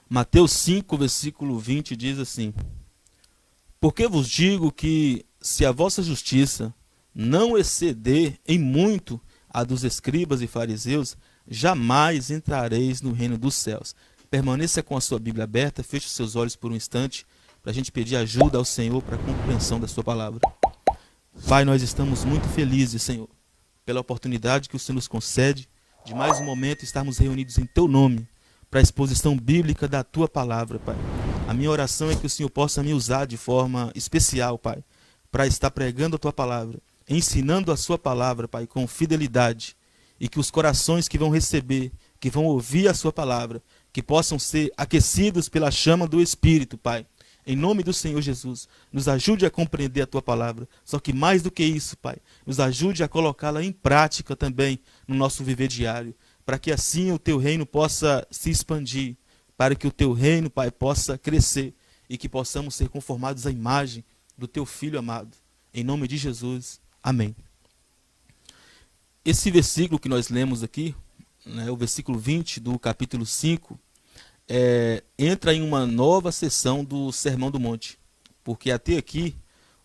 Mateus 5, versículo 20 diz assim: Porque vos digo que, se a vossa justiça não exceder em muito a dos escribas e fariseus, jamais entrareis no reino dos céus. Permaneça com a sua Bíblia aberta, feche os seus olhos por um instante, para a gente pedir ajuda ao Senhor para a compreensão da sua palavra. Pai, nós estamos muito felizes, Senhor, pela oportunidade que o Senhor nos concede de mais um momento estarmos reunidos em Teu nome, para a exposição bíblica da Tua palavra, Pai. A minha oração é que o Senhor possa me usar de forma especial, Pai, para estar pregando a Tua palavra, ensinando a Sua palavra, Pai, com fidelidade, e que os corações que vão receber, que vão ouvir a Sua palavra, que possam ser aquecidos pela chama do Espírito, Pai. Em nome do Senhor Jesus, nos ajude a compreender a Tua palavra. Só que mais do que isso, Pai, nos ajude a colocá-la em prática também no nosso viver diário, para que assim o Teu reino possa se expandir, para que o Teu reino, Pai, possa crescer e que possamos ser conformados à imagem do Teu Filho amado. Em nome de Jesus, amém. Esse versículo que nós lemos aqui, né, o versículo 20 do capítulo 5, entra em uma nova sessão do Sermão do Monte, porque até aqui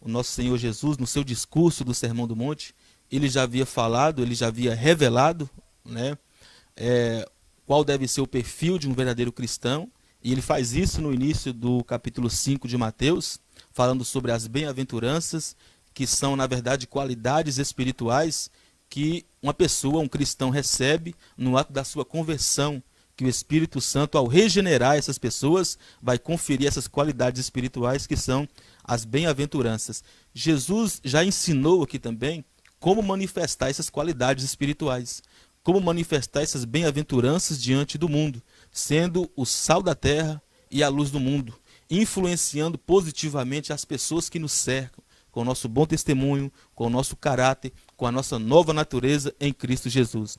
o nosso Senhor Jesus, no seu discurso do Sermão do Monte, ele já havia falado, ele já havia revelado, né, qual deve ser o perfil de um verdadeiro cristão, e ele faz isso no início do capítulo 5 de Mateus, falando sobre as bem-aventuranças, que são, na verdade, qualidades espirituais que uma pessoa, um cristão, recebe no ato da sua conversão, que o Espírito Santo, ao regenerar essas pessoas, vai conferir essas qualidades espirituais que são as bem-aventuranças. Jesus já ensinou aqui também como manifestar essas qualidades espirituais, como manifestar essas bem-aventuranças diante do mundo, sendo o sal da terra e a luz do mundo, influenciando positivamente as pessoas que nos cercam, com o nosso bom testemunho, com o nosso caráter, com a nossa nova natureza em Cristo Jesus.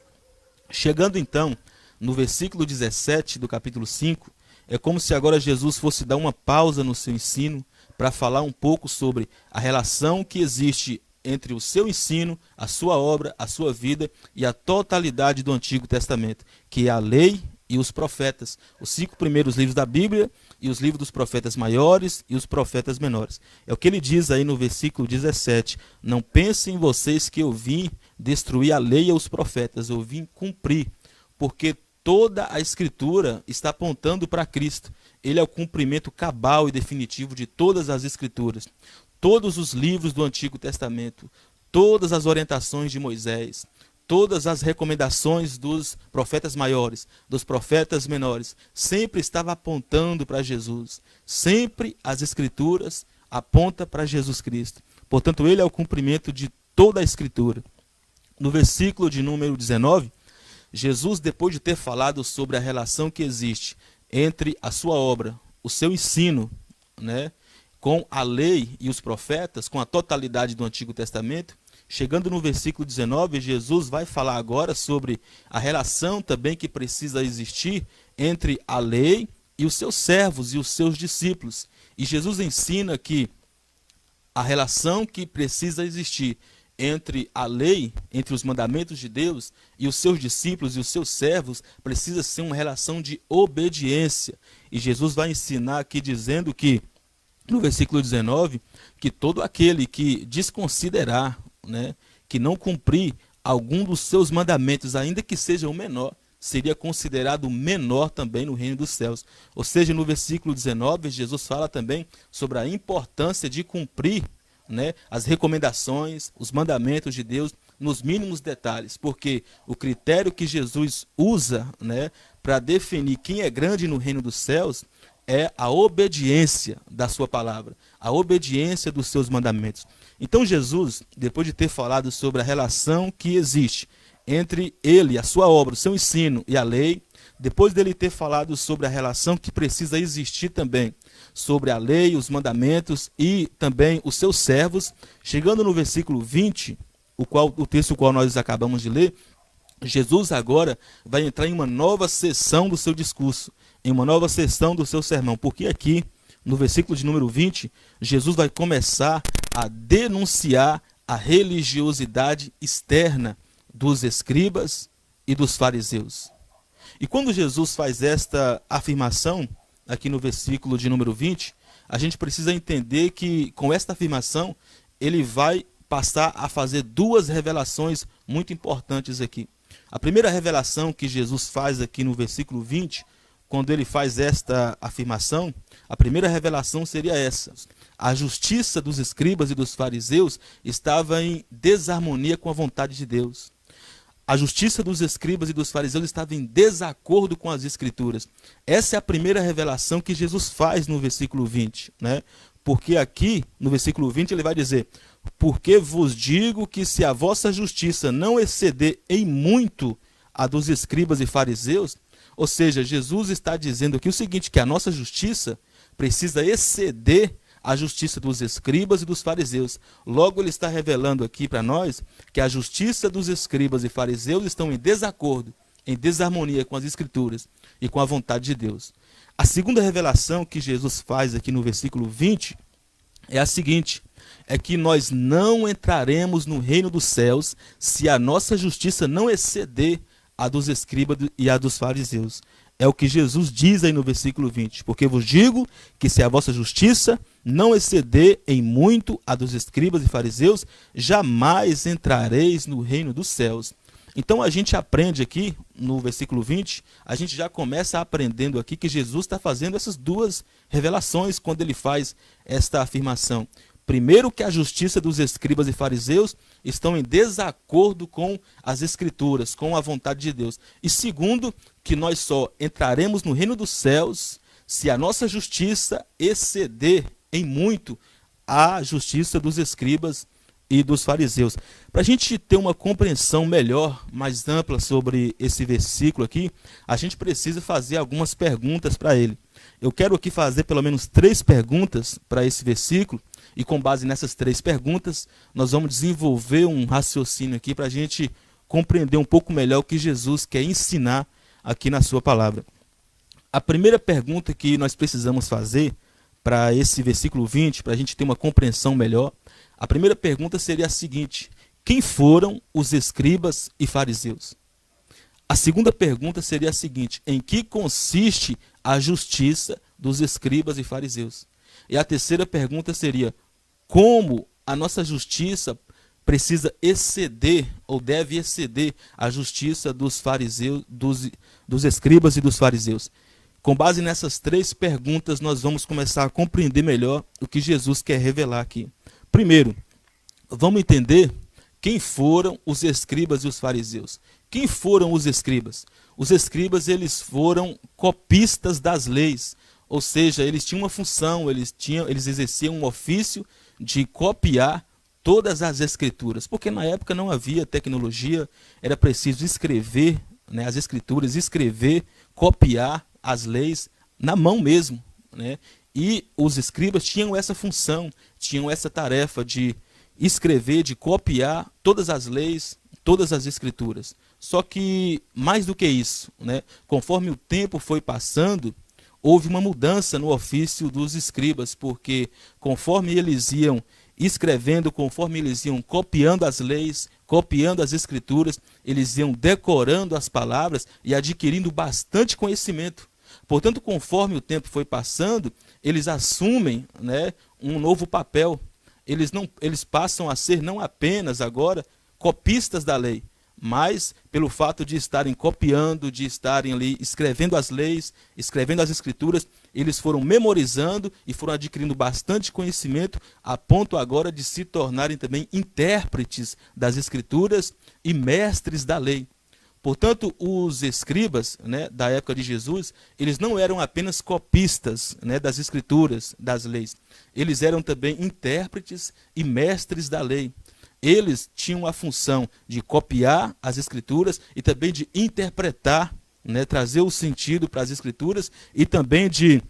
Chegando então no versículo 17 do capítulo 5, é como se agora Jesus fosse dar uma pausa no seu ensino para falar um pouco sobre a relação que existe entre o seu ensino, a sua obra, a sua vida e a totalidade do Antigo Testamento, que é a lei e os profetas, os 5 primeiros livros da Bíblia e os livros dos profetas maiores e os profetas menores. É o que ele diz aí no versículo 17, não pensem vocês que eu vim destruir a lei e os profetas, eu vim cumprir, porque toda a Escritura está apontando para Cristo. Ele é o cumprimento cabal e definitivo de todas as Escrituras. Todos os livros do Antigo Testamento, todas as orientações de Moisés, todas as recomendações dos profetas maiores, dos profetas menores, sempre estava apontando para Jesus. Sempre as Escrituras apontam para Jesus Cristo. Portanto, ele é o cumprimento de toda a Escritura. No versículo de número 19, Jesus, depois de ter falado sobre a relação que existe entre a sua obra, o seu ensino, né, com a lei e os profetas, com a totalidade do Antigo Testamento, chegando no versículo 19, Jesus vai falar agora sobre a relação também que precisa existir entre a lei e os seus servos e os seus discípulos. E Jesus ensina que a relação que precisa existir entre a lei, entre os mandamentos de Deus e os seus discípulos e os seus servos, precisa ser uma relação de obediência. E Jesus vai ensinar aqui dizendo que, no versículo 19, que todo aquele que desconsiderar, né, que não cumprir algum dos seus mandamentos, ainda que seja o menor, seria considerado menor também no reino dos céus. Ou seja, no versículo 19, Jesus fala também sobre a importância de cumprir, né, as recomendações, os mandamentos de Deus nos mínimos detalhes, porque o critério que Jesus usa, né, para definir quem é grande no reino dos céus é a obediência da sua palavra, a obediência dos seus mandamentos. Então Jesus, depois de ter falado sobre a relação que existe entre ele, a sua obra, o seu ensino e a lei, depois dele ter falado sobre a relação que precisa existir também sobre a lei, os mandamentos e também os seus servos, chegando no versículo 20, o texto qual nós acabamos de ler, Jesus agora vai entrar em uma nova sessão do seu discurso, em uma nova sessão do seu sermão, porque aqui, no versículo de número 20, Jesus vai começar a denunciar a religiosidade externa dos escribas e dos fariseus. E quando Jesus faz esta afirmação, aqui no versículo de número 20, a gente precisa entender que com esta afirmação ele vai passar a fazer duas revelações muito importantes aqui. A primeira revelação que Jesus faz aqui no versículo 20, quando ele faz esta afirmação, a primeira revelação seria essa: a justiça dos escribas e dos fariseus estava em desarmonia com a vontade de Deus. A justiça dos escribas e dos fariseus estava em desacordo com as escrituras. Essa é a primeira revelação que Jesus faz no versículo 20, né? Porque aqui, no versículo 20, ele vai dizer: porque vos digo que se a vossa justiça não exceder em muito a dos escribas e fariseus, ou seja, Jesus está dizendo aqui o seguinte, que a nossa justiça precisa exceder a justiça dos escribas e dos fariseus. Logo, ele está revelando aqui para nós que a justiça dos escribas e fariseus estão em desacordo, em desarmonia com as escrituras e com a vontade de Deus. A segunda revelação que Jesus faz aqui no versículo 20 é a seguinte: é que nós não entraremos no reino dos céus se a nossa justiça não exceder a dos escribas e a dos fariseus. É o que Jesus diz aí no versículo 20. Porque vos digo que se a vossa justiça não exceder em muito a dos escribas e fariseus, jamais entrareis no reino dos céus. Então a gente aprende aqui, no versículo 20, a gente já começa aprendendo aqui que Jesus está fazendo essas duas revelações quando ele faz esta afirmação. Primeiro, que a justiça dos escribas e fariseus estão em desacordo com as escrituras, com a vontade de Deus. E segundo, que nós só entraremos no reino dos céus se a nossa justiça exceder em muito a justiça dos escribas e dos fariseus. Para a gente ter uma compreensão melhor, mais ampla sobre esse versículo aqui, a gente precisa fazer algumas perguntas para ele. Eu quero aqui fazer pelo menos 3 perguntas para esse versículo, e com base nessas 3 perguntas, nós vamos desenvolver um raciocínio aqui para a gente compreender um pouco melhor o que Jesus quer ensinar aqui na sua palavra. A primeira pergunta que nós precisamos fazer para esse versículo 20, para a gente ter uma compreensão melhor, a primeira pergunta seria a seguinte: quem foram os escribas e fariseus? A segunda pergunta seria a seguinte: em que consiste a justiça dos escribas e fariseus? E a terceira pergunta seria: como a nossa justiça precisa exceder ou deve exceder a justiça dos fariseus, dos escribas e dos fariseus? Com base nessas 3 perguntas, nós vamos começar a compreender melhor o que Jesus quer revelar aqui. Primeiro, vamos entender quem foram os escribas e os fariseus. Quem foram os escribas? Os escribas, eles foram copistas das leis, ou seja, eles tinham uma função, eles exerciam um ofício de copiar todas as escrituras, porque na época não havia tecnologia, era preciso escrever, né, as escrituras, escrever, copiar as leis na mão mesmo, né? E os escribas tinham essa função, tinham essa tarefa de escrever, de copiar todas as leis, todas as escrituras. Só que, mais do que isso, né, conforme o tempo foi passando, houve uma mudança no ofício dos escribas, porque conforme eles iam escrevendo, conforme eles iam copiando as leis, copiando as escrituras, eles iam decorando as palavras e adquirindo bastante conhecimento. Portanto, conforme o tempo foi passando, eles assumem, né, um novo papel. Eles passam a ser não apenas agora copistas da lei, mas pelo fato de estarem copiando, de estarem ali escrevendo as leis, escrevendo as escrituras, eles foram memorizando e foram adquirindo bastante conhecimento, a ponto agora de se tornarem também intérpretes das escrituras e mestres da lei. Portanto, os escribas, né, da época de Jesus, eles não eram apenas copistas, né, das escrituras, das leis. Eles eram também intérpretes e mestres da lei. Eles tinham a função de copiar as escrituras e também de interpretar, né, trazer o sentido para as escrituras e também de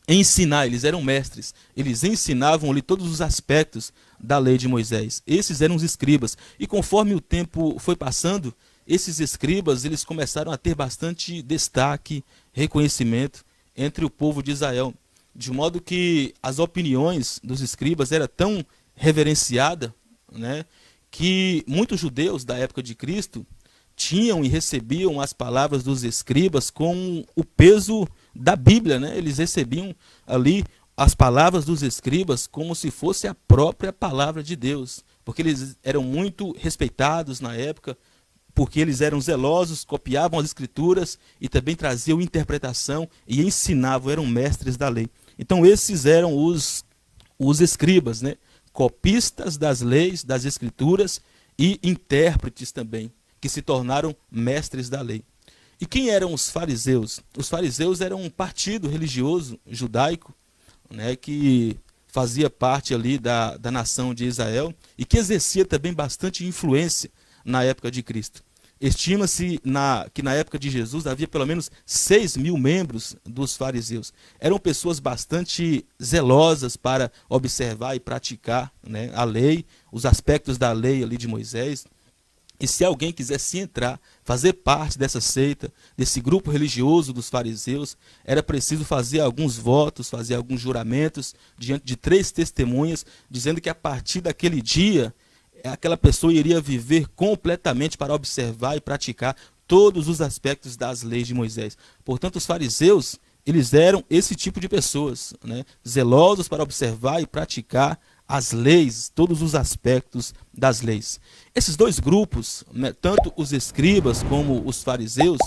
ensinar. Eles eram mestres. Eles ensinavam ali todos os aspectos da lei de Moisés. Esses eram os escribas. E conforme o tempo foi passando, esses escribas, eles começaram a ter bastante destaque, reconhecimento entre o povo de Israel, de modo que as opiniões dos escribas eram tão reverenciadas, né, que muitos judeus da época de Cristo tinham e recebiam as palavras dos escribas com o peso da Bíblia, né? Eles recebiam ali as palavras dos escribas como se fosse a própria palavra de Deus, porque eles eram muito respeitados na época, porque eles eram zelosos, copiavam as escrituras e também traziam interpretação e ensinavam, eram mestres da lei. Então esses eram os escribas, né? Copistas das leis, das escrituras e intérpretes também, que se tornaram mestres da lei. E quem eram os fariseus? Os fariseus eram um partido religioso judaico, né, que fazia parte ali da nação de Israel e que exercia também bastante influência na época de Cristo. Estima-se que na época de Jesus havia pelo menos 6.000 membros dos fariseus. Eram pessoas bastante zelosas para observar e praticar, né, a lei, os aspectos da lei ali de Moisés. E se alguém quisesse entrar, fazer parte dessa seita, desse grupo religioso dos fariseus, era preciso fazer alguns votos, fazer alguns juramentos diante de 3 testemunhas, dizendo que a partir daquele dia aquela pessoa iria viver completamente para observar e praticar todos os aspectos das leis de Moisés. Portanto, os fariseus, eles eram esse tipo de pessoas, né? Zelosos para observar e praticar as leis, todos os aspectos das leis. Esses 2 grupos, né, tanto os escribas como os fariseus,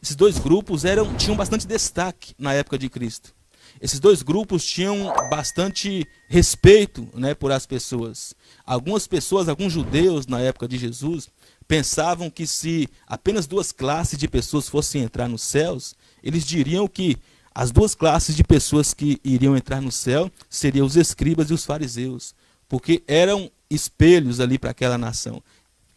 esses 2 grupos tinham bastante destaque na época de Cristo. Esses 2 grupos tinham bastante respeito, né, por as pessoas. Algumas pessoas, alguns judeus na época de Jesus, pensavam que se apenas 2 classes de pessoas fossem entrar nos céus, eles diriam que as 2 classes de pessoas que iriam entrar no céu seriam os escribas e os fariseus, porque eram espelhos ali para aquela nação.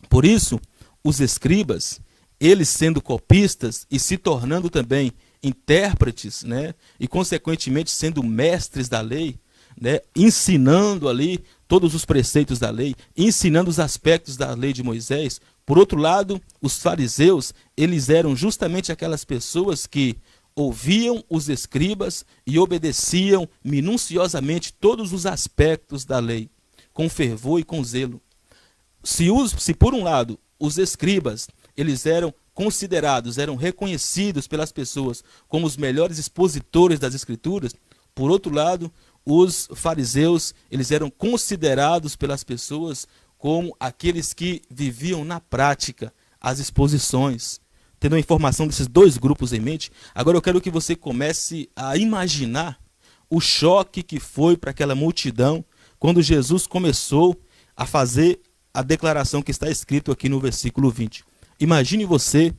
Por isso, os escribas, eles sendo copistas e se tornando também intérpretes, né, e consequentemente sendo mestres da lei, né, ensinando ali todos os preceitos da lei, ensinando os aspectos da lei de Moisés. Por outro lado, os fariseus, eles eram justamente aquelas pessoas que ouviam os escribas e obedeciam minuciosamente todos os aspectos da lei, com fervor e com zelo. Se por um lado os escribas, eles eram considerados, eram reconhecidos pelas pessoas como os melhores expositores das escrituras, por outro lado, os fariseus, eles eram considerados pelas pessoas como aqueles que viviam na prática as exposições. Tendo a informação desses 2 grupos em mente, agora eu quero que você comece a imaginar o choque que foi para aquela multidão quando Jesus começou a fazer a declaração que está escrito aqui no versículo 20. Imagine você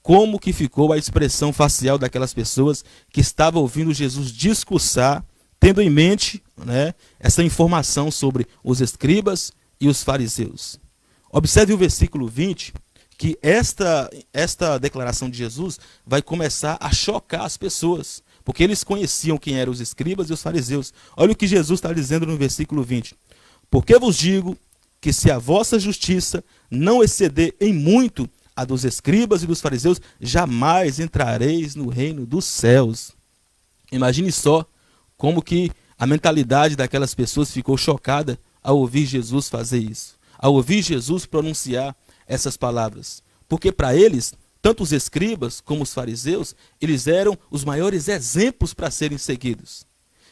como que ficou a expressão facial daquelas pessoas que estavam ouvindo Jesus discursar, tendo em mente, né, essa informação sobre os escribas e os fariseus. Observe o versículo 20, que esta declaração de Jesus vai começar a chocar as pessoas, porque eles conheciam quem eram os escribas e os fariseus. Olha o que Jesus está dizendo no versículo 20. Porque vos digo que se a vossa justiça não exceder em muito a dos escribas e dos fariseus, jamais entrareis no reino dos céus. Imagine só como que a mentalidade daquelas pessoas ficou chocada ao ouvir Jesus fazer isso, ao ouvir Jesus pronunciar essas palavras. Porque para eles, tanto os escribas como os fariseus, eles eram os maiores exemplos para serem seguidos.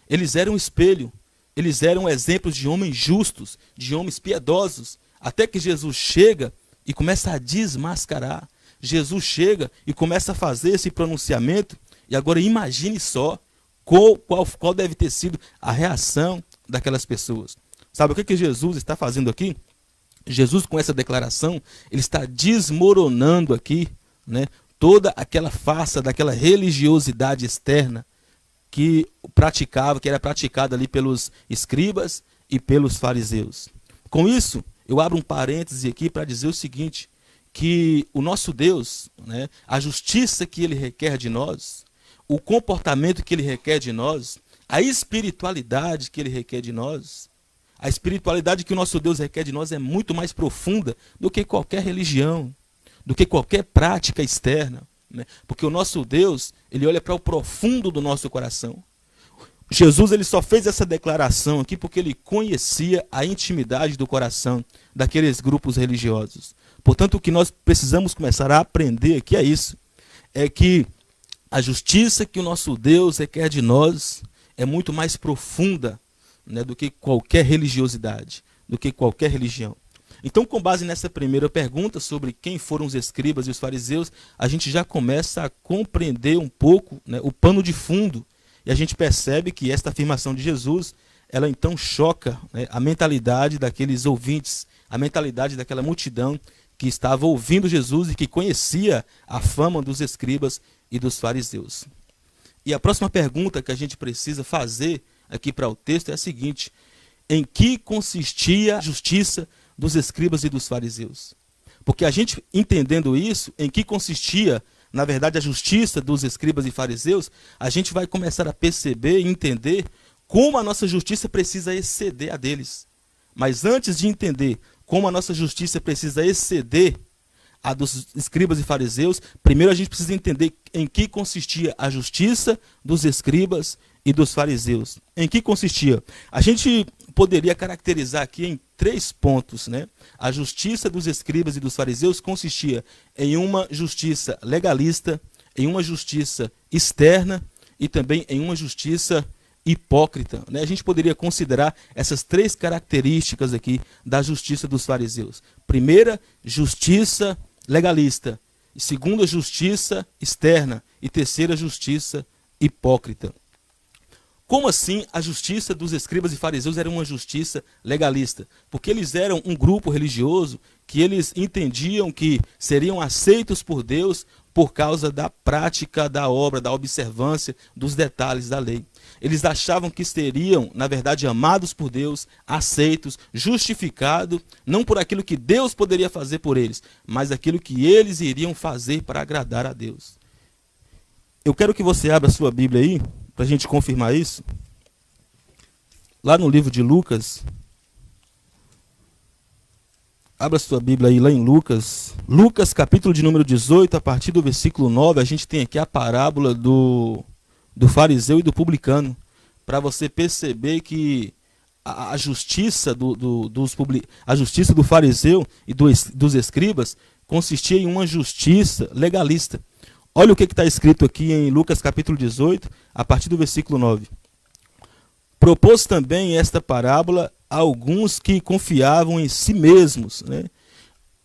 Eles eram um espelho, eles eram exemplos de homens justos, de homens piedosos, até que Jesus chega e começa a desmascarar. Jesus chega e começa a fazer esse pronunciamento, e agora imagine só qual deve ter sido a reação daquelas pessoas. Sabe o que Jesus está fazendo aqui? Jesus, com essa declaração, ele está desmoronando aqui, né, toda aquela farsa daquela religiosidade externa que era praticada ali pelos escribas e pelos fariseus. Com isso, eu abro um parêntese aqui para dizer o seguinte, que o nosso Deus, né, a justiça que ele requer de nós, o comportamento que ele requer de nós, a espiritualidade que ele requer de nós, a espiritualidade que o nosso Deus requer de nós é muito mais profunda do que qualquer religião, do que qualquer prática externa, né? Porque o nosso Deus, ele olha para o profundo do nosso coração. Jesus, ele só fez essa declaração aqui porque ele conhecia a intimidade do coração daqueles grupos religiosos. Portanto, o que nós precisamos começar a aprender aqui é isso, é que A justiça que o nosso Deus requer de nós é muito mais profunda, né, do que qualquer religiosidade, do que qualquer religião. Então, com base nessa primeira pergunta sobre quem foram os escribas e os fariseus, a gente já começa a compreender um pouco, né, o pano de fundo, e a gente percebe que esta afirmação de Jesus, ela então choca, né, a mentalidade daqueles ouvintes, a mentalidade daquela multidão que estava ouvindo Jesus e que conhecia a fama dos escribas e dos fariseus. E a próxima pergunta que a gente precisa fazer aqui para o texto é a seguinte: em que consistia a justiça dos escribas e dos fariseus? Porque a gente entendendo isso, em que consistia, na verdade, a justiça dos escribas e fariseus, a gente vai começar a perceber e entender como a nossa justiça precisa exceder a deles. Mas antes de entender como a nossa justiça precisa exceder a dos escribas e fariseus, primeiro a gente precisa entender em que consistia a justiça dos escribas e dos fariseus. Em que consistia? A gente poderia caracterizar aqui em 3 pontos, né? A justiça dos escribas e dos fariseus consistia em uma justiça legalista, em uma justiça externa e também em uma justiça hipócrita, né? A gente poderia considerar essas 3 características aqui da justiça dos fariseus. Primeira, justiça legalista. Segunda, justiça externa. E terceira, justiça hipócrita. Como assim a justiça dos escribas e fariseus era uma justiça legalista? Porque eles eram um grupo religioso que eles entendiam que seriam aceitos por Deus por causa da prática da obra, da observância dos detalhes da lei. Eles achavam que seriam, na verdade, amados por Deus, aceitos, justificados, não por aquilo que Deus poderia fazer por eles, mas aquilo que eles iriam fazer para agradar a Deus. Eu quero que você abra a sua Bíblia aí, para a gente confirmar isso. Lá no livro de Lucas. Abra sua Bíblia aí, lá em Lucas. Lucas, capítulo de número 18, a partir do versículo 9, a gente tem aqui a parábola do fariseu e do publicano. Para você perceber que a justiça a justiça do fariseu e dos escribas consistia em uma justiça legalista. Olha o que está escrito aqui em Lucas capítulo 18, a partir do versículo 9. Propôs também esta parábola a alguns que confiavam em si mesmos, né?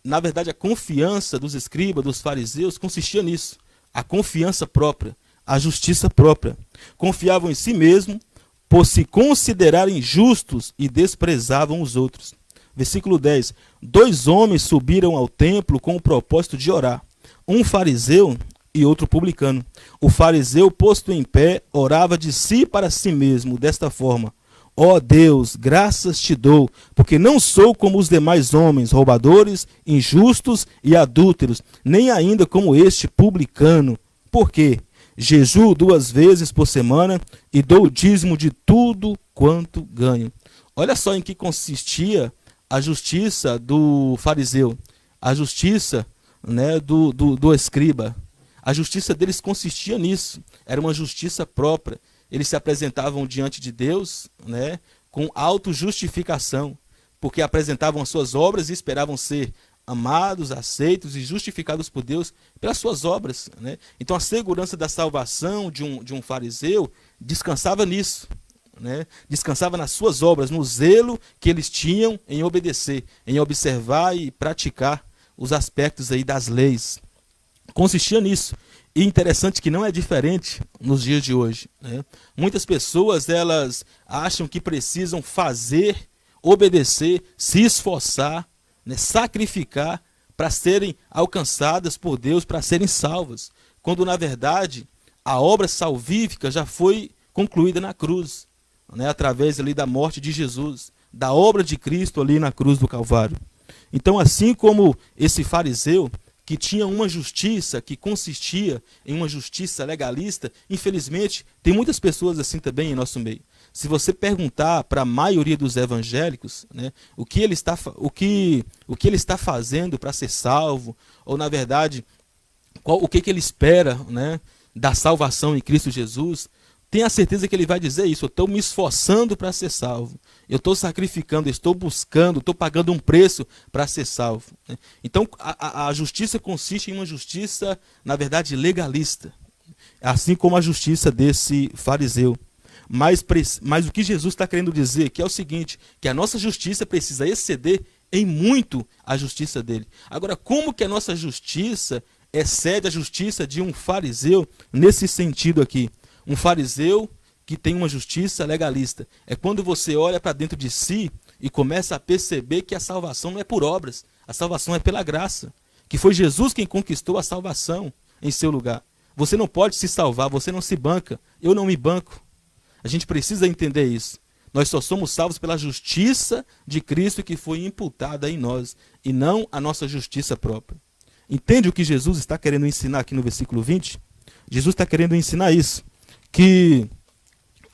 Na verdade, a confiança dos escribas, dos fariseus, consistia nisso. A confiança própria, a justiça própria. Confiavam em si mesmos, por se considerarem justos e desprezavam os outros. Versículo 10. 2 homens subiram ao templo com o propósito de orar. Um fariseu e outro publicano. O fariseu, posto em pé, orava de si para si mesmo, desta forma: ó Deus, graças te dou, porque não sou como os demais homens, roubadores, injustos e adúlteros, nem ainda como este publicano. Por quê? Jejuo 2 vezes por semana e dou o dízimo de tudo quanto ganho. Olha só em que consistia a justiça do fariseu, a justiça, né, do escriba. A justiça deles consistia nisso, era uma justiça própria. Eles se apresentavam diante de Deus, né, com autojustificação, porque apresentavam as suas obras e esperavam ser amados, aceitos e justificados por Deus pelas suas obras, né? Então a segurança da salvação de um fariseu descansava nisso, né? Descansava nas suas obras, no zelo que eles tinham em obedecer, em observar e praticar os aspectos aí das leis. Consistia nisso. E interessante que não é diferente nos dias de hoje, né? Muitas pessoas, elas acham que precisam fazer, obedecer, se esforçar, né, sacrificar para serem alcançadas por Deus, para serem salvas, quando na verdade a obra salvífica já foi concluída na cruz, né, através ali da morte de Jesus, da obra de Cristo ali na cruz do Calvário. Então, assim como esse fariseu, que tinha uma justiça que consistia em uma justiça legalista, infelizmente, tem muitas pessoas assim também em nosso meio. Se você perguntar para a maioria dos evangélicos, né, o que ele está fazendo para ser salvo, ou na verdade, o que ele espera, né, da salvação em Cristo Jesus, tenha certeza que ele vai dizer isso: eu estou me esforçando para ser salvo, eu estou sacrificando, estou buscando, estou pagando um preço para ser salvo. Então a justiça consiste em uma justiça, na verdade, legalista. assim como a justiça desse fariseu. Mas o que Jesus está querendo dizer que é o seguinte, que a nossa justiça precisa exceder em muito a justiça dele. Agora, como que a nossa justiça excede a justiça de um fariseu nesse sentido aqui? Um fariseu que tem uma justiça legalista. É quando você olha para dentro de si e começa a perceber que a salvação não é por obras, a salvação é pela graça, que foi Jesus quem conquistou a salvação em seu lugar. Você não pode se salvar, você não se banca, eu não me banco. A gente precisa entender isso. Nós só somos salvos pela justiça de Cristo que foi imputada em nós, e não a nossa justiça própria. Entende o que Jesus está querendo ensinar aqui no versículo 20? Jesus está querendo ensinar isso, que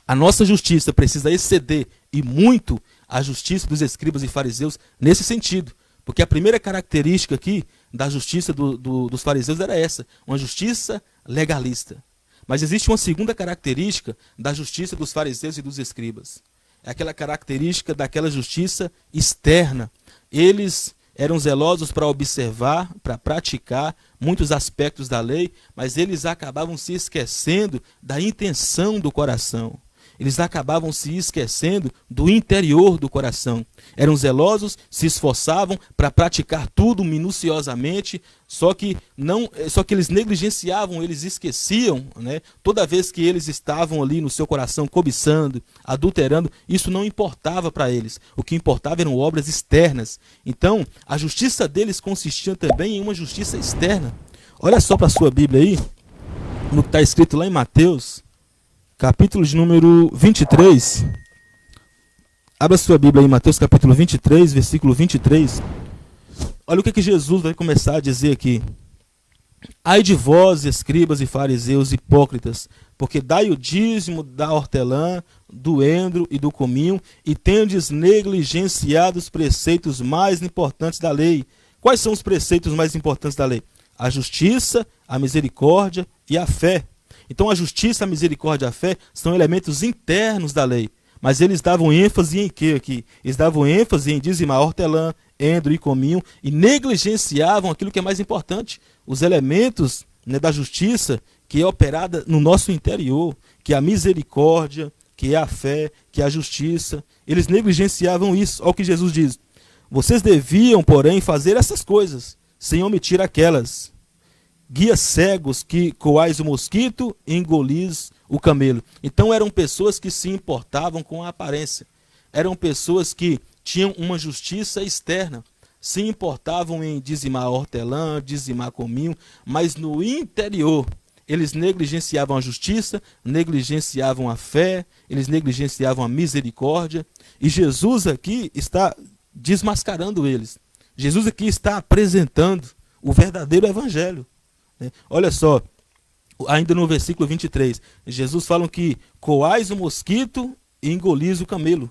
a nossa justiça precisa exceder e muito a justiça dos escribas e fariseus nesse sentido. Porque a primeira característica aqui da justiça dos fariseus era essa, uma justiça legalista. Mas existe uma segunda característica da justiça dos fariseus e dos escribas. É aquela característica daquela justiça externa. Eles eram zelosos para observar, para praticar muitos aspectos da lei, mas eles acabavam se esquecendo da intenção do coração. Eles acabavam se esquecendo do interior do coração. Eram zelosos, se esforçavam para praticar tudo minuciosamente, só que eles negligenciavam, eles esqueciam, né? Toda vez que eles estavam ali no seu coração cobiçando, adulterando, isso não importava para eles. O que importava eram obras externas. Então, a justiça deles consistia também em uma justiça externa. Olha só para a sua Bíblia aí, no que está escrito lá em Mateus, capítulo de número 23. Abra sua Bíblia aí, Mateus capítulo 23, versículo 23. Olha o que Jesus vai começar a dizer aqui. Ai de vós, escribas e fariseus hipócritas, porque dai o dízimo da hortelã, do endro e do cominho, e tendes negligenciado os preceitos mais importantes da lei. Quais são os preceitos mais importantes da lei? A justiça, a misericórdia e a fé. Então a justiça, a misericórdia e a fé são elementos internos da lei. Mas eles davam ênfase em quê aqui? Eles davam ênfase em dizimar hortelã, endro e cominho e negligenciavam aquilo que é mais importante. Os elementos, né, da justiça que é operada no nosso interior, que é a misericórdia, que é a fé, que é a justiça. Eles negligenciavam isso. Olha o que Jesus diz. Vocês deviam, porém, fazer essas coisas, sem omitir aquelas. Guias cegos que coais o mosquito e engolis o camelo. Então eram pessoas que se importavam com a aparência. Eram pessoas que tinham uma justiça externa. Se importavam em dizimar hortelã, dizimar cominho, mas no interior eles negligenciavam a justiça, negligenciavam a fé, eles negligenciavam a misericórdia. E Jesus aqui está desmascarando eles. Jesus aqui está apresentando o verdadeiro evangelho. Olha só, ainda no versículo 23, Jesus fala que coais o mosquito e engolis o camelo.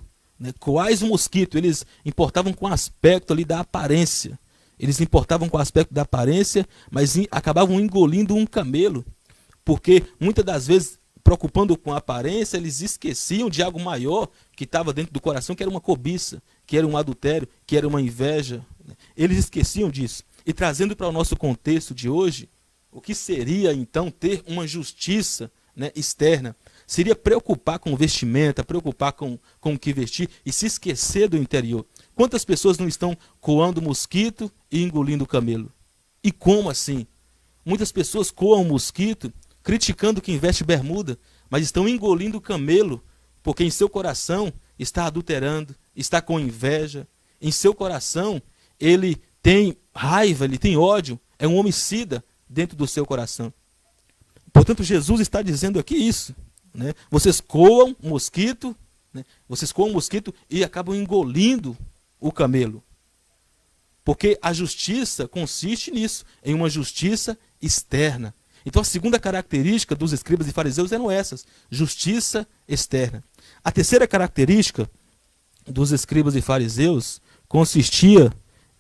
Coais o mosquito, eles importavam com o aspecto ali da aparência. Eles importavam com o aspecto da aparência, mas acabavam engolindo um camelo. Porque muitas das vezes, preocupando com a aparência, eles esqueciam de algo maior que estava dentro do coração, que era uma cobiça, que era um adultério, que era uma inveja. Eles esqueciam disso. E trazendo para o nosso contexto de hoje, o que seria, então, ter uma justiça, né, externa? Seria preocupar com vestimenta, preocupar com o que vestir e se esquecer do interior. Quantas pessoas não estão coando mosquito e engolindo camelo? E como assim? Muitas pessoas coam mosquito, criticando quem veste bermuda, mas estão engolindo camelo, porque em seu coração está adulterando, está com inveja. Em seu coração ele tem raiva, ele tem ódio, é um homicida dentro do seu coração. Portanto, Jesus está dizendo aqui isso, né? Vocês coam mosquito, né? Vocês coam mosquito e acabam engolindo o camelo. Porque a justiça consiste nisso, em uma justiça externa. Então a segunda característica dos escribas e fariseus eram essas, justiça externa. A terceira característica dos escribas e fariseus consistia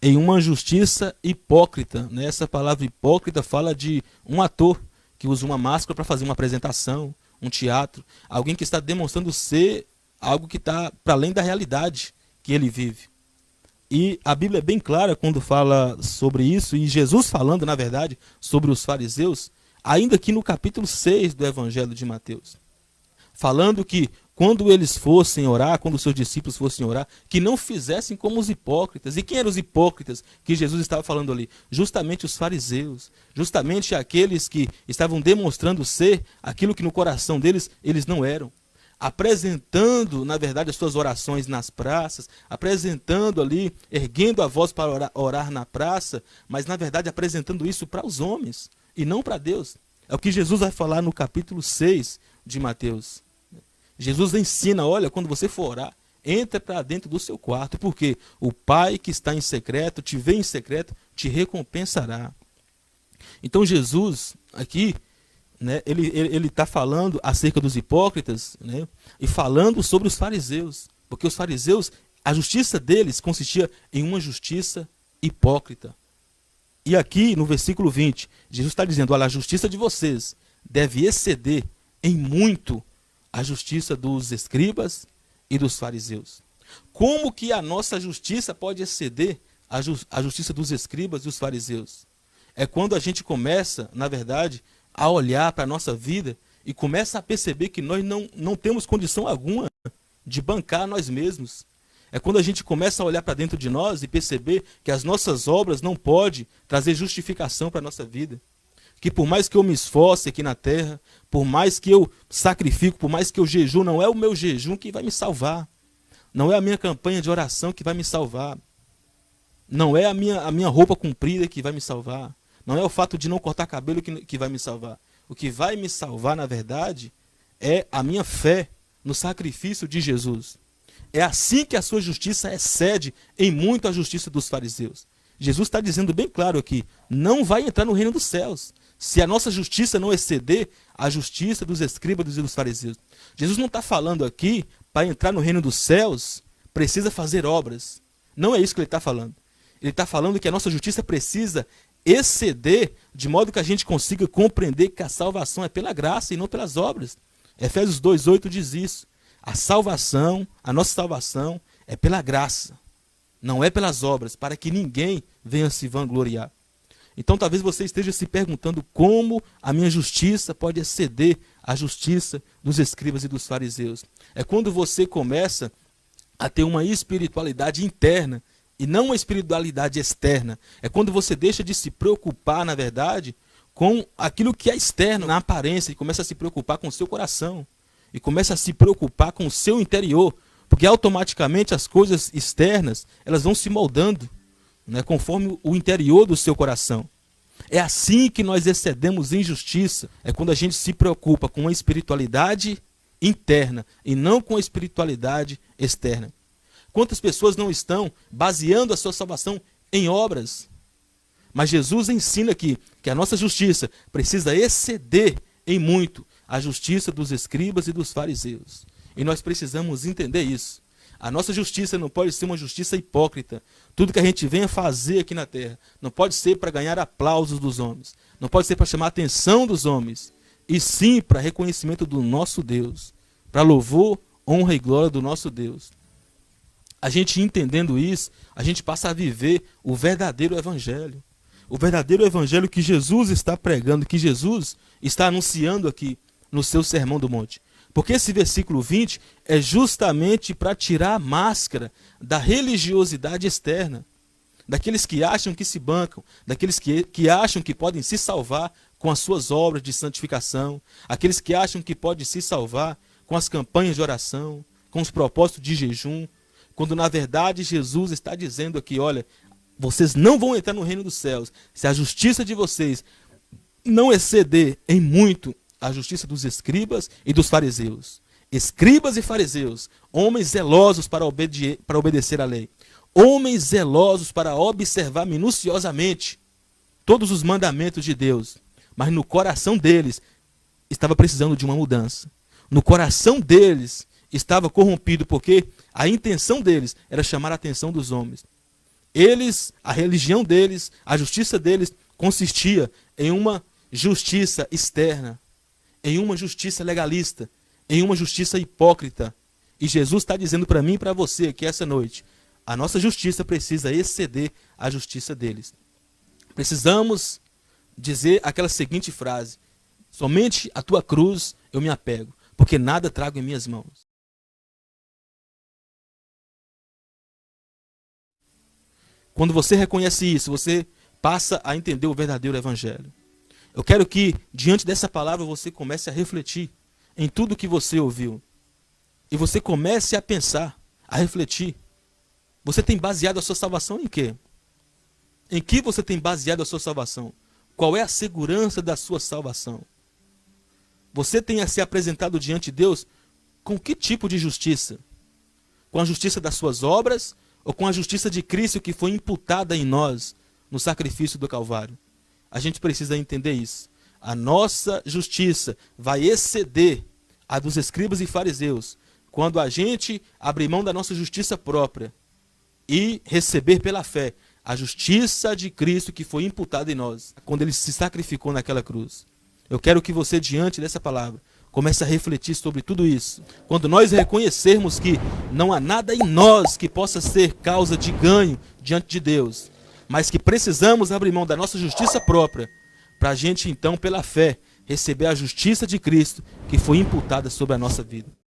em uma justiça hipócrita. Essa palavra hipócrita fala de um ator que usa uma máscara para fazer uma apresentação, um teatro, alguém que está demonstrando ser algo que está para além da realidade que ele vive. E a Bíblia é bem clara quando fala sobre isso, e Jesus falando, na verdade, sobre os fariseus, ainda aqui no capítulo 6 do Evangelho de Mateus, falando que quando eles fossem orar, quando os seus discípulos fossem orar, que não fizessem como os hipócritas. E quem eram os hipócritas que Jesus estava falando ali? Justamente os fariseus, justamente aqueles que estavam demonstrando ser aquilo que no coração deles eles não eram. Apresentando, na verdade, as suas orações nas praças, apresentando ali, erguendo a voz para orar na praça, mas na verdade apresentando isso para os homens e não para Deus. É o que Jesus vai falar no capítulo 6 de Mateus. Jesus ensina, olha, quando você for orar, entra para dentro do seu quarto, porque o Pai que está em secreto, te vê em secreto, te recompensará. Então Jesus, aqui, né, ele está falando acerca dos hipócritas, né, e falando sobre os fariseus, porque os fariseus, a justiça deles consistia em uma justiça hipócrita. E aqui no versículo 20, Jesus está dizendo, olha, a justiça de vocês deve exceder em muito a justiça dos escribas e dos fariseus. Como que a nossa justiça pode exceder a justiça dos escribas e dos fariseus? É quando a gente começa, na verdade, a olhar para a nossa vida e começa a perceber que nós não temos condição alguma de bancar nós mesmos. É quando a gente começa a olhar para dentro de nós e perceber que as nossas obras não podem trazer justificação para a nossa vida. Que por mais que eu me esforce aqui na terra, por mais que eu sacrifico, por mais que eu jejuo, não é o meu jejum que vai me salvar. Não é a minha campanha de oração que vai me salvar. Não é a minha roupa comprida que vai me salvar. Não é o fato de não cortar cabelo que vai me salvar. O que vai me salvar, na verdade, é a minha fé no sacrifício de Jesus. É assim que a sua justiça excede em muito a justiça dos fariseus. Jesus está dizendo bem claro aqui, não vai entrar no reino dos céus se a nossa justiça não exceder a justiça dos escribas e dos fariseus. Jesus não está falando aqui, para entrar no reino dos céus, precisa fazer obras. Não é isso que ele está falando. Ele está falando que a nossa justiça precisa exceder, de modo que a gente consiga compreender que a salvação é pela graça e não pelas obras. Efésios 2,8 diz isso. A salvação, a nossa salvação é pela graça, não é pelas obras, para que ninguém venha se vangloriar. Então talvez você esteja se perguntando como a minha justiça pode exceder a justiça dos escribas e dos fariseus. É quando você começa a ter uma espiritualidade interna e não uma espiritualidade externa. É quando você deixa de se preocupar, na verdade, com aquilo que é externo, na aparência, e começa a se preocupar com o seu coração. E começa a se preocupar com o seu interior. Porque automaticamente as coisas externas, elas vão se moldando, né, conforme o interior do seu coração. É assim que nós excedemos em justiça. É quando a gente se preocupa com a espiritualidade interna e não com a espiritualidade externa. Quantas pessoas não estão baseando a sua salvação em obras? Mas Jesus ensina aqui que a nossa justiça precisa exceder em muito a justiça dos escribas e dos fariseus. E nós precisamos entender isso. A nossa justiça não pode ser uma justiça hipócrita. Tudo que a gente venha fazer aqui na terra não pode ser para ganhar aplausos dos homens. Não pode ser para chamar a atenção dos homens. E sim para reconhecimento do nosso Deus. Para louvor, honra e glória do nosso Deus. A gente entendendo isso, a gente passa a viver o verdadeiro evangelho. O verdadeiro evangelho que Jesus está pregando, que Jesus está anunciando aqui no seu Sermão do Monte. Porque esse versículo 20 é justamente para tirar a máscara da religiosidade externa. Daqueles que acham que se bancam, daqueles que acham que podem se salvar com as suas obras de santificação, aqueles que acham que podem se salvar com as campanhas de oração, com os propósitos de jejum, quando na verdade Jesus está dizendo aqui, olha, vocês não vão entrar no reino dos céus se a justiça de vocês não exceder em muito a justiça dos escribas e dos fariseus. Escribas e fariseus, homens zelosos para obedecer à lei, homens zelosos para observar minuciosamente todos os mandamentos de Deus, mas no coração deles estava precisando de uma mudança. No coração deles estava corrompido, porque a intenção deles era chamar a atenção dos homens. Eles, a religião deles, a justiça deles consistia em uma justiça externa, em uma justiça legalista, em uma justiça hipócrita. E Jesus está dizendo para mim e para você aqui essa noite, a nossa justiça precisa exceder a justiça deles. Precisamos dizer aquela seguinte frase, Somente a tua cruz eu me apego, porque nada trago em minhas mãos. Quando você reconhece isso, você passa a entender o verdadeiro evangelho. Eu quero que, diante dessa palavra, você comece a refletir em tudo que você ouviu. E você comece a pensar, a refletir. Você tem baseado a sua salvação em quê? Em que você tem baseado a sua salvação? Qual é a segurança da sua salvação? Você tem se apresentado diante de Deus com que tipo de justiça? Com a justiça das suas obras ou com a justiça de Cristo que foi imputada em nós no sacrifício do Calvário? A gente precisa entender isso. A nossa justiça vai exceder a dos escribas e fariseus quando a gente abrir mão da nossa justiça própria e receber pela fé a justiça de Cristo que foi imputada em nós, quando ele se sacrificou naquela cruz. Eu quero que você, diante dessa palavra, comece a refletir sobre tudo isso. Quando nós reconhecermos que não há nada em nós que possa ser causa de ganho diante de Deus, mas que precisamos abrir mão da nossa justiça própria, para a gente então, pela fé, receber a justiça de Cristo que foi imputada sobre a nossa vida.